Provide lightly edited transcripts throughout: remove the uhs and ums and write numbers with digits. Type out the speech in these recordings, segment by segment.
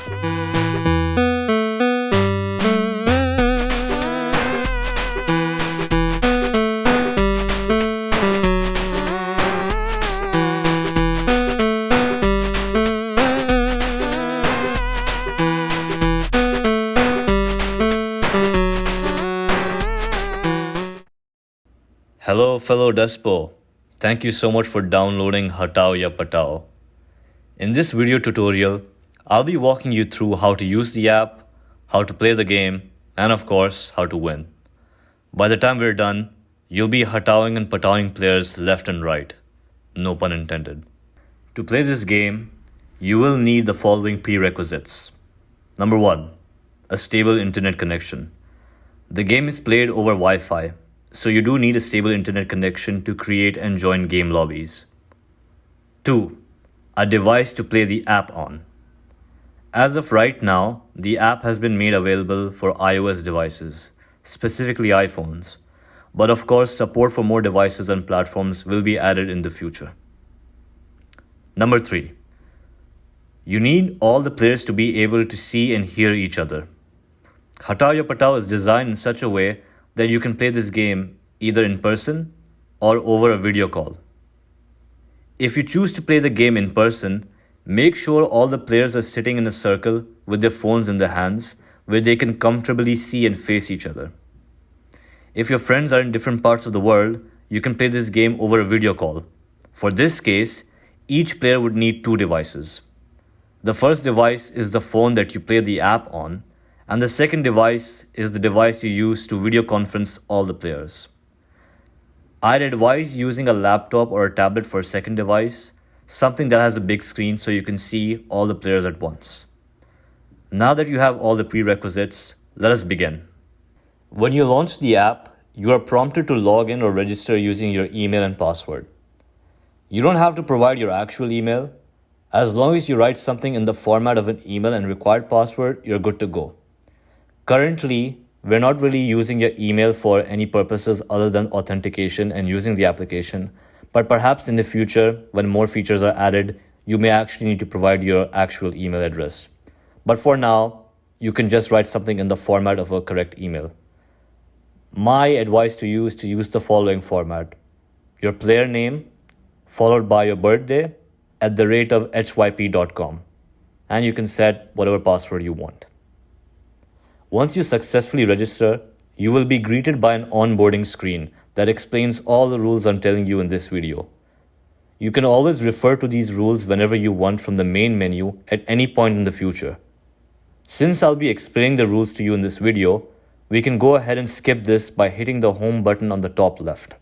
Hello, fellow Despo. Thank you so much for downloading Hatao ya Patao. In this video tutorial, I'll be walking you through how to use the app, how to play the game, and of course, how to win. By the time we're done, you'll be Hataoing and Pataoing players left and right. No pun intended. To play this game, you will need the following prerequisites. Number 1, a stable internet connection. The game is played over Wi-Fi, so you do need a stable internet connection to create and join game lobbies. 2, a device to play the app on. As of right now, the app has been made available for iOS devices, specifically iPhones, but of course support for more devices and platforms will be added in the future. Number 3, you need all the players to be able to see and hear each other. Hatao ya Patao is designed in such a way that you can play this game either in person or over a video call. If you choose to play the game in person, make sure all the players are sitting in a circle with their phones in their hands where they can comfortably see and face each other. If your friends are in different parts of the world, you can play this game over a video call. For this case, each player would need 2 devices. The first device is the phone that you play the app on, and the second device is the device you use to video conference all the players. I'd advise using a laptop or a tablet for a second device, something that has a big screen so you can see all the players at once. Now that you have all the prerequisites, let us begin. When you launch the app, you are prompted to log in or register using your email and password. You don't have to provide your actual email. As long as you write something in the format of an email and required password, you're good to go. Currently, we're not really using your email for any purposes other than authentication and using the application, but perhaps in the future, when more features are added, you may actually need to provide your actual email address. But for now, you can just write something in the format of a correct email. My advice to you is to use the following format: your player name, followed by your birthday, @hyp.com, and you can set whatever password you want. Once you successfully register, you will be greeted by an onboarding screen that explains all the rules I'm telling you in this video. You can always refer to these rules whenever you want from the main menu at any point in the future. Since I'll be explaining the rules to you in this video, we can go ahead and skip this by hitting the home button on the top left.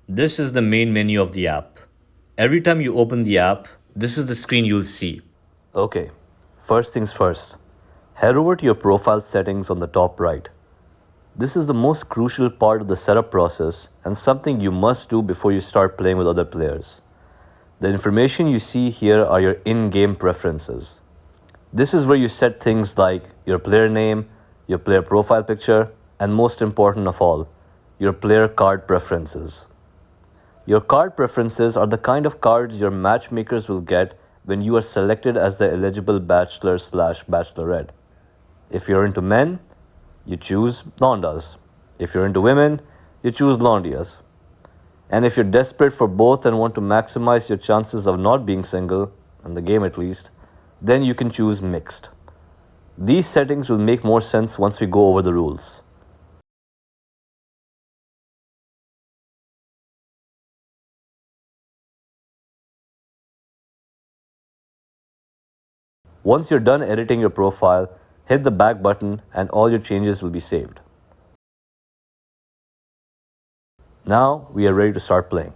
This is the main menu of the app. Every time you open the app, this is the screen you'll see. Okay, first things first. Head over to your profile settings on the top right. This is the most crucial part of the setup process and something you must do before you start playing with other players. The information you see here are your in-game preferences. This is where you set things like your player name, your player profile picture, and most important of all, your player card preferences. Your card preferences are the kind of cards your matchmakers will get when you are selected as the eligible bachelor/bachelorette. If you're into men, you choose blondas. If you're into women, you choose blondias. And if you're desperate for both and want to maximize your chances of not being single, in the game at least, then you can choose mixed. These settings will make more sense once we go over the rules. Once you're done editing your profile, hit the back button and all your changes will be saved. Now we are ready to start playing.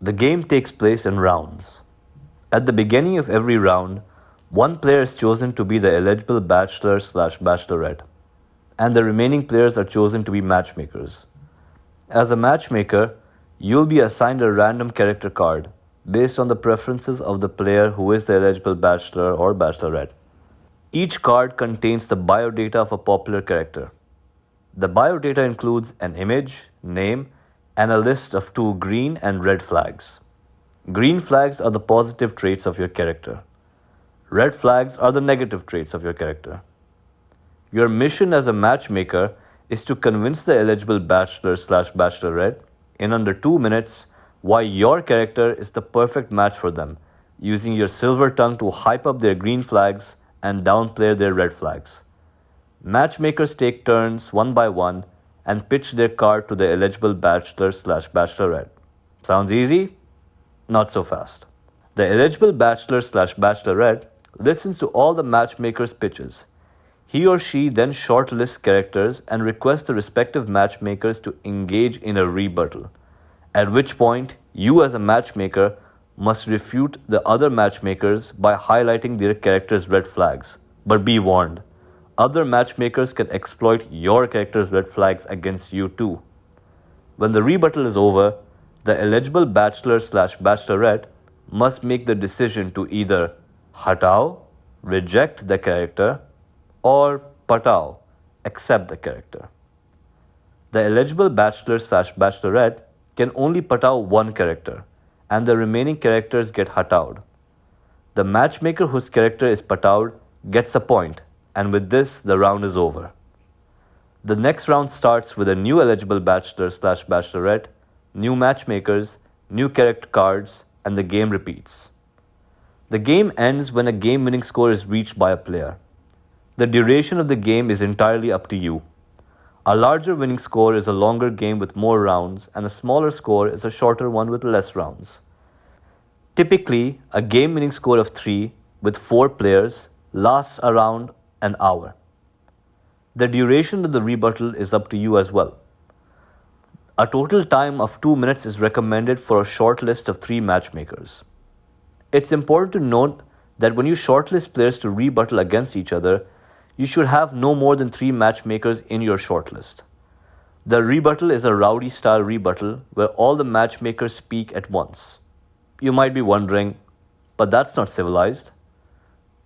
The game takes place in rounds. At the beginning of every round, one player is chosen to be the eligible bachelor/bachelorette, and the remaining players are chosen to be matchmakers. As a matchmaker, you'll be assigned a random character card based on the preferences of the player who is the eligible bachelor or bachelorette. Each card contains the biodata of a popular character. The biodata includes an image, name, and a list of 2 green and red flags. Green flags are the positive traits of your character. Red flags are the negative traits of your character. Your mission as a matchmaker is to convince the eligible bachelor slash bachelorette in under 2 minutes why your character is the perfect match for them, using your silver tongue to hype up their green flags and downplay their red flags. Matchmakers take turns one by one and pitch their card to the eligible bachelor slash bachelorette. Sounds easy? Not so fast. The eligible bachelor slash bachelorette listens to all the matchmakers' pitches. He or she then shortlists characters and requests the respective matchmakers to engage in a rebuttal, at which point you as a matchmaker must refute the other matchmakers by highlighting their character's red flags. But be warned, other matchmakers can exploit your character's red flags against you too. When the rebuttal is over, the eligible bachelor slash bachelorette must make the decision to either Hatao, reject the character, or Patao, accept the character. The eligible bachelor slash bachelorette can only Patao one character, and the remaining characters get Hataoed. The matchmaker whose character is Pataoed gets a point, and with this, the round is over. The next round starts with a new eligible bachelor slash bachelorette, new matchmakers, new character cards, and the game repeats. The game ends when a game-winning score is reached by a player. The duration of the game is entirely up to you. A larger winning score is a longer game with more rounds, and a smaller score is a shorter one with less rounds. Typically, a game-winning score of 3 with 4 players lasts around an hour. The duration of the rebuttal is up to you as well. A total time of 2 minutes is recommended for a short list of 3 matchmakers. It's important to note that when you shortlist players to rebuttal against each other, you should have no more than 3 matchmakers in your shortlist. The rebuttal is a rowdy style rebuttal where all the matchmakers speak at once. You might be wondering, but that's not civilized.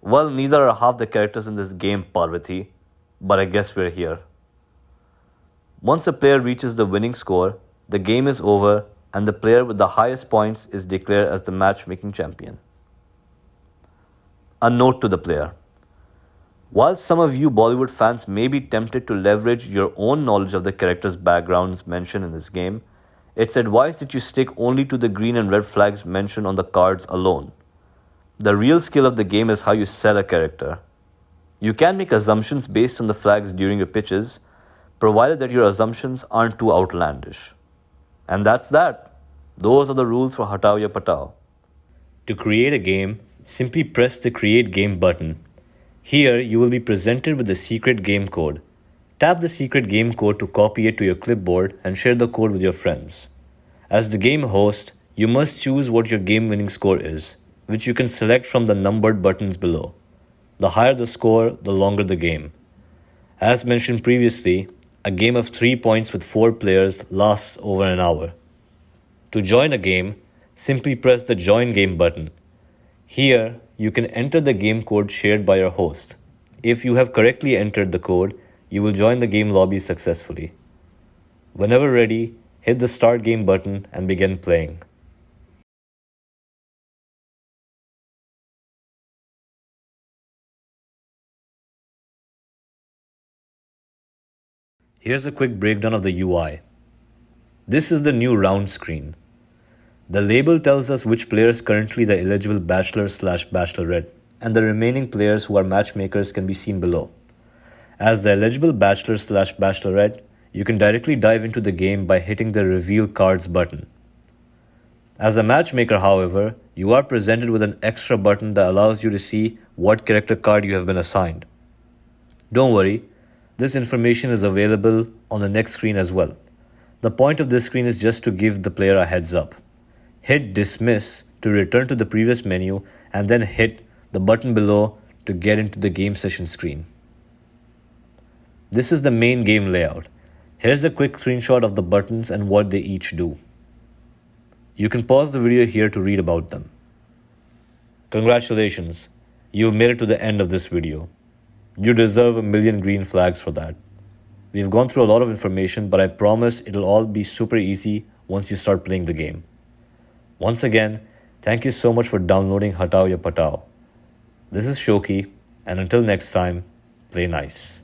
Well, neither are half the characters in this game, Parvati, but I guess we're here. Once a player reaches the winning score, the game is over and the player with the highest points is declared as the matchmaking champion. A note to the player. While some of you Bollywood fans may be tempted to leverage your own knowledge of the characters' backgrounds mentioned in this game, it's advised that you stick only to the green and red flags mentioned on the cards alone. The real skill of the game is how you sell a character. You can make assumptions based on the flags during your pitches, provided that your assumptions aren't too outlandish. And that's that. Those are the rules for Hatao ya Patao. To create a game, simply press the Create Game button. Here, you will be presented with the secret game code. Tap the secret game code to copy it to your clipboard and share the code with your friends. As the game host, you must choose what your game-winning score is, which you can select from the numbered buttons below. The higher the score, the longer the game. As mentioned previously, a game of 3 points with 4 players lasts over an hour. To join a game, simply press the Join Game button. Here, you can enter the game code shared by your host. If you have correctly entered the code, you will join the game lobby successfully. Whenever ready, hit the Start Game button and begin playing. Here's a quick breakdown of the UI. This is the new round screen. The label tells us which player is currently the eligible bachelor slash bachelorette, and the remaining players who are matchmakers can be seen below. As the eligible bachelor slash bachelorette, you can directly dive into the game by hitting the Reveal Cards button. As a matchmaker, however, you are presented with an extra button that allows you to see what character card you have been assigned. Don't worry, this information is available on the next screen as well. The point of this screen is just to give the player a heads up. Hit Dismiss to return to the previous menu and then hit the button below to get into the game session screen. This is the main game layout. Here's a quick screenshot of the buttons and what they each do. You can pause the video here to read about them. Congratulations, you've made it to the end of this video. You deserve 1,000,000 green flags for that. We've gone through a lot of information, but I promise it'll all be super easy once you start playing the game. Once again, thank you so much for downloading Hatao ya Patao. This is Shoki, and until next time, play nice.